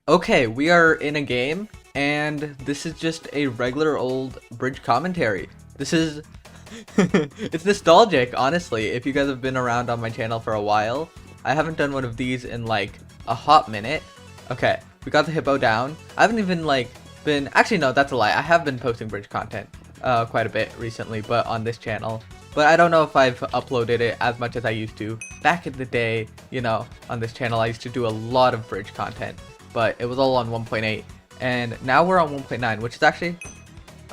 Okay, we are in a game, and this is just a regular old bridge commentary. This is... it's nostalgic, honestly, if you guys have been around on my channel for a while. I haven't done one of these in, like, a hot minute. Okay, we got the hippo down. I haven't even, like, been... Actually, no, that's a lie. I have been posting bridge content quite a bit recently, but on this channel. But I don't know if I've uploaded it as much as I used to. Back in the day, you know, on this channel, I used to do a lot of bridge content. But it was all on 1.8, and now we're on 1.9, which is actually...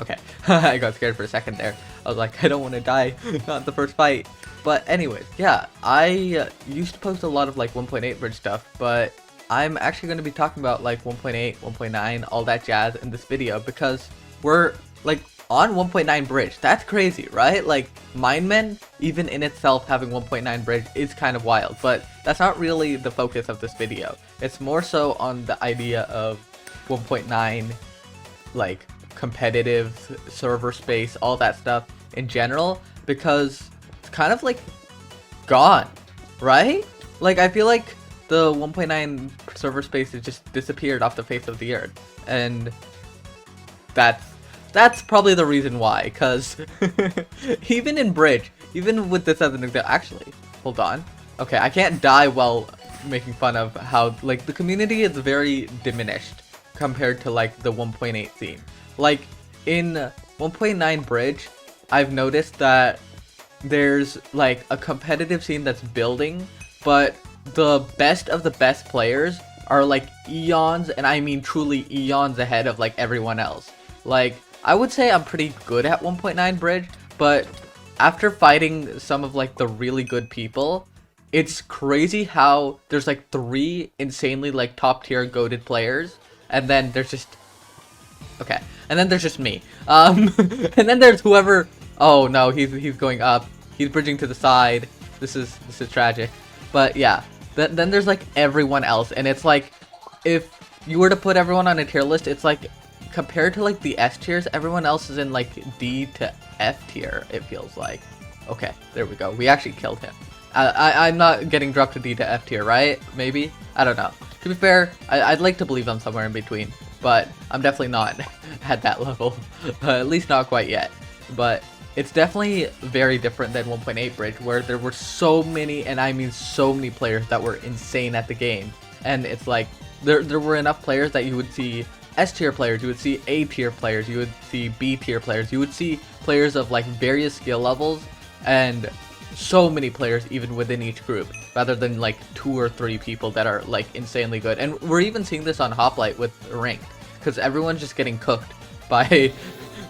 Okay, I got scared for a second there. I was like, I don't want to die, not the first fight. But anyways, yeah, I used to post a lot of like 1.8 bridge stuff, but I'm actually going to be talking about like 1.8, 1.9, all that jazz in this video, because we're like on 1.9 bridge. That's crazy, right? Like, minemen, even in itself having 1.9 bridge is kind of wild, but that's not really the focus of this video. It's more so on the idea of 1.9, like, competitive server space, all that stuff in general, because it's kind of like gone, right? Like, I feel like the 1.9 server space has just disappeared off the face of the earth, and that's probably the reason why, because even in bridge, even with this as an example, actually, hold on. Okay, I can't die while making fun of how, like, the community is very diminished compared to, like, the 1.8 scene. Like, in 1.9 bridge, I've noticed that there's, like, a competitive scene that's building, but the best of the best players are, like, eons, and I mean truly eons ahead of, like, everyone else. Like, I would say I'm pretty good at 1.9 bridge, but after fighting some of, like, the really good people, it's crazy how there's, like, 3 insanely, like, top tier goated players, and then there's just... Okay, and then there's just me. And then there's whoever... Oh no, he's going up. He's bridging to the side. This is tragic. But yeah, then there's, like, everyone else, and it's like, if you were to put everyone on a tier list, it's like, compared to, like, the S tiers, everyone else is in, like, D to F tier, it feels like. Okay, there we go. We actually killed him. I'm not getting dropped to D to F tier, right? Maybe? I don't know. To be fair, I'd like to believe I'm somewhere in between, but I'm definitely not at that level. At least not quite yet. But it's definitely very different than 1.8 bridge, where there were so many, and I mean so many players that were insane at the game. And it's like, there were enough players that you would see S tier players, you would see A tier players, you would see B tier players, you would see players of, like, various skill levels, and so many players even within each group, rather than, like, 2 or 3 people that are, like, insanely good. And we're even seeing this on Hoplite with ranked, because everyone's just getting cooked by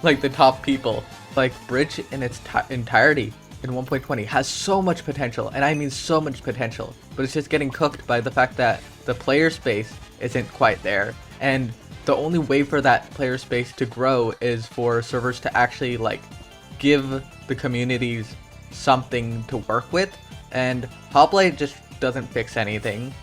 like the top people. Like, bridge in its entirety in 1.20 has so much potential, and I mean so much potential, but it's just getting cooked by the fact that the player space isn't quite there, and the only way for that player space to grow is for servers to actually, like, give the communities something to work with, and Hoplite just doesn't fix anything,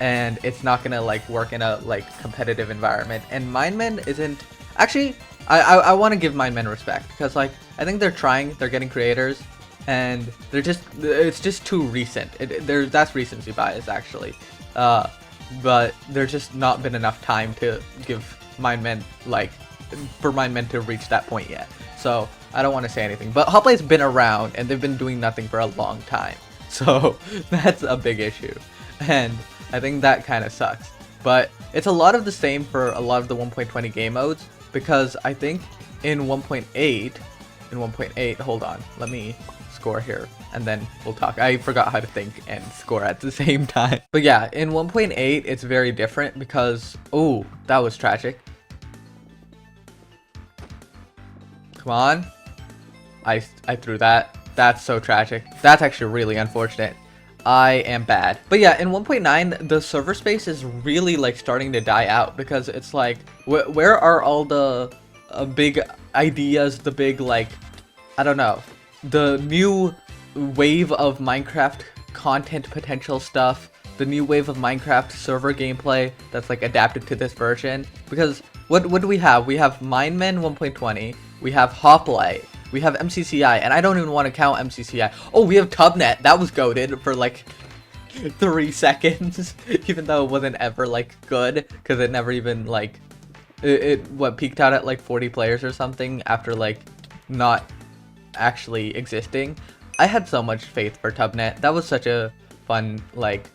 and it's not gonna, like, work in a, like, competitive environment. And minemen isn't actually, I want to give minemen respect, because, like, I think they're trying, they're getting creators, and it's just too recent. That's recency bias, actually. But there's just not been enough time to give minemen, like, for minemen to reach that point yet. So I don't want to say anything, but Hoplite's been around, and they've been doing nothing for a long time. So that's a big issue, and I think that kind of sucks. But it's a lot of the same for a lot of the 1.20 game modes, because I think in 1.8, hold on, let me score here, and then we'll talk. I forgot how to think and score at the same time. But yeah, in 1.8, it's very different because, oh, that was tragic. Come on. I threw that. That's so tragic. That's actually really unfortunate. I am bad. But yeah, in 1.9, the server space is really, like, starting to die out, because it's like, where are all the big ideas, the big, like, I don't know, the new wave of Minecraft content potential stuff, the new wave of Minecraft server gameplay that's, like, adapted to this version. Because what do we have? We have minemen 1.20, we have Hoplite, we have MCCI, and I don't even want to count MCCI. Oh, we have Tubnet. That was goated for, like, 3 seconds, even though it wasn't ever like good, because it never even like it what peaked out at like 40 players or something after like not actually existing. I had so much faith for Tubnet. That was such a fun, like,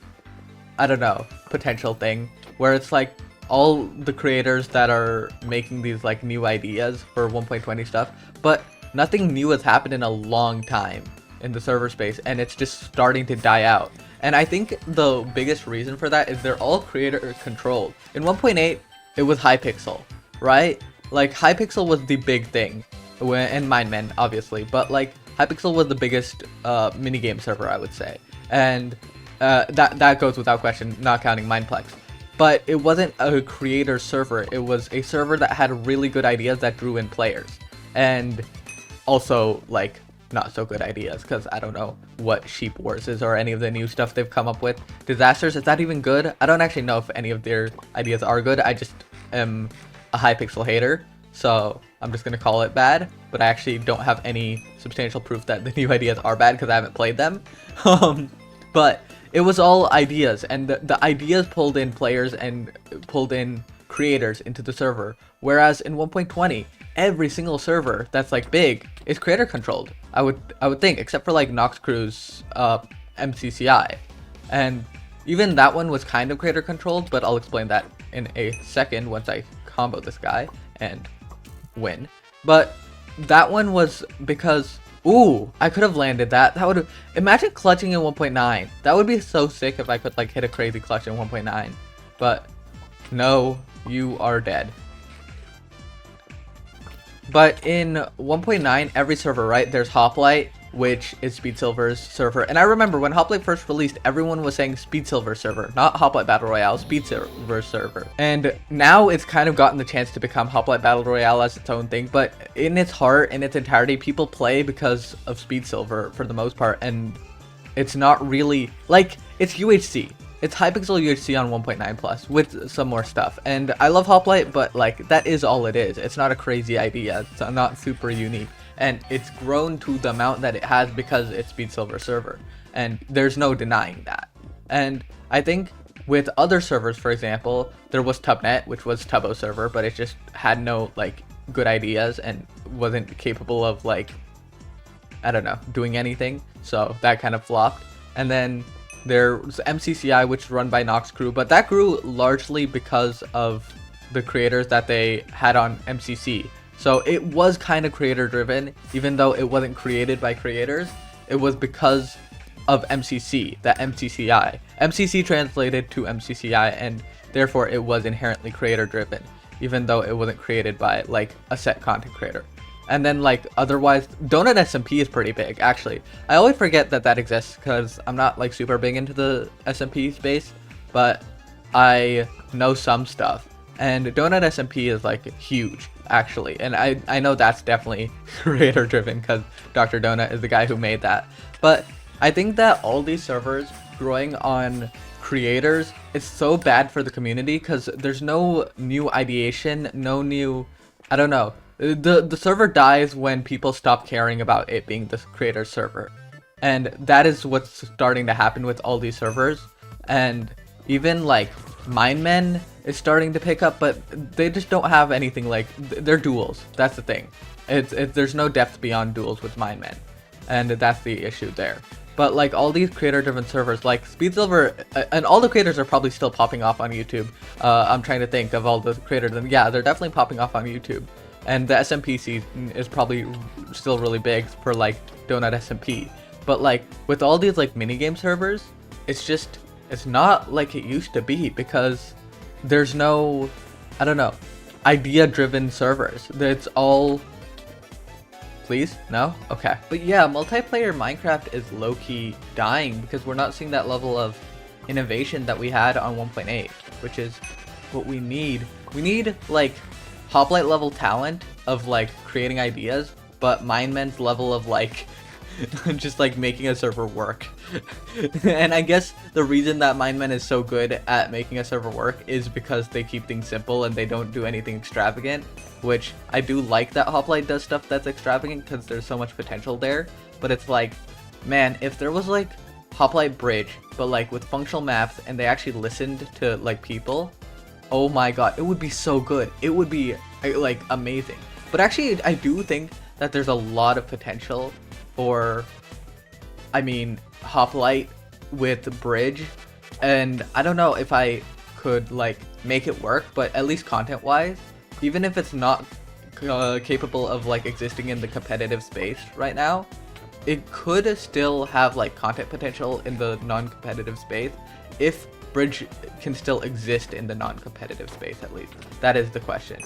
I don't know, potential thing where it's like all the creators that are making these like new ideas for 1.20 stuff, but nothing new has happened in a long time in the server space, and it's just starting to die out. And I think the biggest reason for that is they're all creator controlled. In 1.8, it was hypixel, right? Like hypixel was the big thing, and minemen obviously, but like hypixel was the biggest minigame server, I would say, and that goes without question, not counting Mineplex. But it wasn't a creator server. It was a server that had really good ideas that drew in players, and also like not so good ideas, because I don't know what Sheep Wars is or any of the new stuff they've come up with. Disasters, is that even good? I don't actually know if any of their ideas are good. I just am a hypixel hater, so I'm just gonna call it bad, but I actually don't have any substantial proof that the new ideas are bad because I haven't played them. But it was all ideas, and the ideas pulled in players and pulled in creators into the server, whereas in 1.20 every single server that's like big is creator controlled. I would think, except for like Noxcrew's MCCI, and even that one was kind of creator controlled, but I'll explain that in a second once I combo this guy and win. But that one was because, ooh, I could have landed that. That would have, imagine clutching in 1.9. That would be so sick if I could like hit a crazy clutch in 1.9. But no, you are dead. But in 1.9, every server, right, there's Hoplite, which is Speed Silver's server. And I remember when Hoplite first released, everyone was saying Speed Silver server, not Hoplite Battle Royale, Speed Silver server. And now it's kind of gotten the chance to become Hoplite Battle Royale as its own thing, but in its heart, in its entirety, people play because of Speed Silver for the most part, and it's not really, like, it's UHC. It's hypixel UHC on 1.9 plus with some more stuff. And I love Hoplite, but like that is all it is. It's not a crazy idea. It's not super unique. And it's grown to the amount that it has because it's Speed Silver server. And there's no denying that. And I think with other servers, for example, there was Tubnet, which was Tubbo server, but it just had no like good ideas and wasn't capable of like, I don't know, doing anything. So that kind of flopped. And then there's MCCI, which is run by Noxcrew, but that grew largely because of the creators that they had on MCC. So it was kind of creator driven, even though it wasn't created by creators. It was because of MCC, that MCCI. MCC translated to MCCI, and therefore it was inherently creator driven, even though it wasn't created by like a set content creator. And then like otherwise, Donut SMP is pretty big actually. I always forget that that exists because I'm not like super big into the SMP space, but I know some stuff. And Donut SMP is like huge actually, and I know that's definitely creator driven because Dr. Donut is the guy who made that. But I think that all these servers growing on creators is so bad for the community because there's no new ideation, no new, I don't know. The server dies when people stop caring about it being the creator server. And that is what's starting to happen with all these servers. And even like minemen is starting to pick up, but they just don't have anything like, they're duels. That's the thing. There's no depth beyond duels with minemen. And that's the issue there. But like all these creator driven servers like Speed Silver, and all the creators are probably still popping off on YouTube. I'm trying to think of all the creators, and yeah, they're definitely popping off on YouTube. And the SMP season is probably still really big for like Donut SMP. But like with all these like minigame servers, it's not like it used to be because there's no, I don't know, idea driven servers. It's all, please? No? Okay. But yeah, multiplayer Minecraft is low-key dying because we're not seeing that level of innovation that we had on 1.8, which is what we need. We need like Hoplite level talent of like creating ideas, but minemen's level of like just like making a server work. And I guess the reason that minemen is so good at making a server work is because they keep things simple and they don't do anything extravagant, which I do like that Hoplite does stuff that's extravagant because there's so much potential there. But it's like, man, if there was like Hoplite Bridge, but like with functional maps, and they actually listened to like people, oh my god, it would be so good. It would be like amazing. But actually, I do think that there's a lot of potential for, I mean, Hoplite with Bridge, and I don't know if I could like make it work, but at least content-wise, even if it's not capable of like existing in the competitive space right now, it could still have like content potential in the non-competitive space if Bridge can still exist in the non-competitive space, at least. That is the question.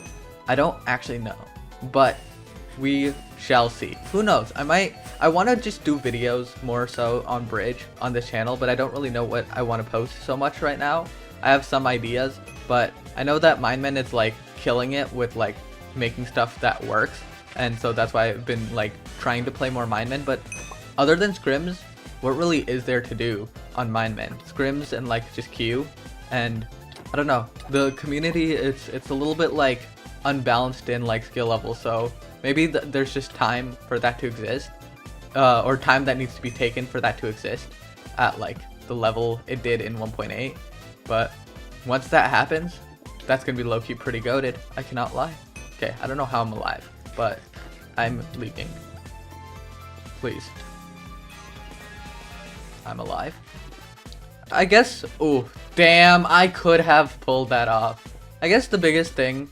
I don't actually know, but we shall see. Who knows? I want to just do videos more so on Bridge on this channel, but I don't really know what I want to post so much right now. I have some ideas, but I know that minemen is like killing it with like making stuff that works, and so that's why I've been like trying to play more minemen. But other than scrims, what really is there to do on minemen? Scrims and like just queue, and I don't know, the community, it's a little bit like unbalanced in like skill level, so maybe there's just time for that to exist, or time that needs to be taken for that to exist at like the level it did in 1.8. But once that happens, that's gonna be low-key pretty goated, I cannot lie. Okay, I don't know how I'm alive, but I'm leaving. Please. I'm alive. I guess, oh, damn, I could have pulled that off. I guess the biggest thing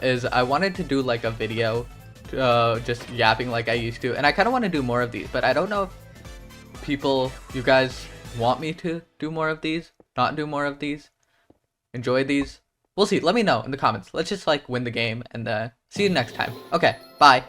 is I wanted to do like a video just yapping like I used to, and I kind of want to do more of these, but I don't know if you guys want me to do more of these, not do more of these, enjoy these. We'll see. Let me know in the comments. Let's just like win the game, and see you next time. Okay, bye.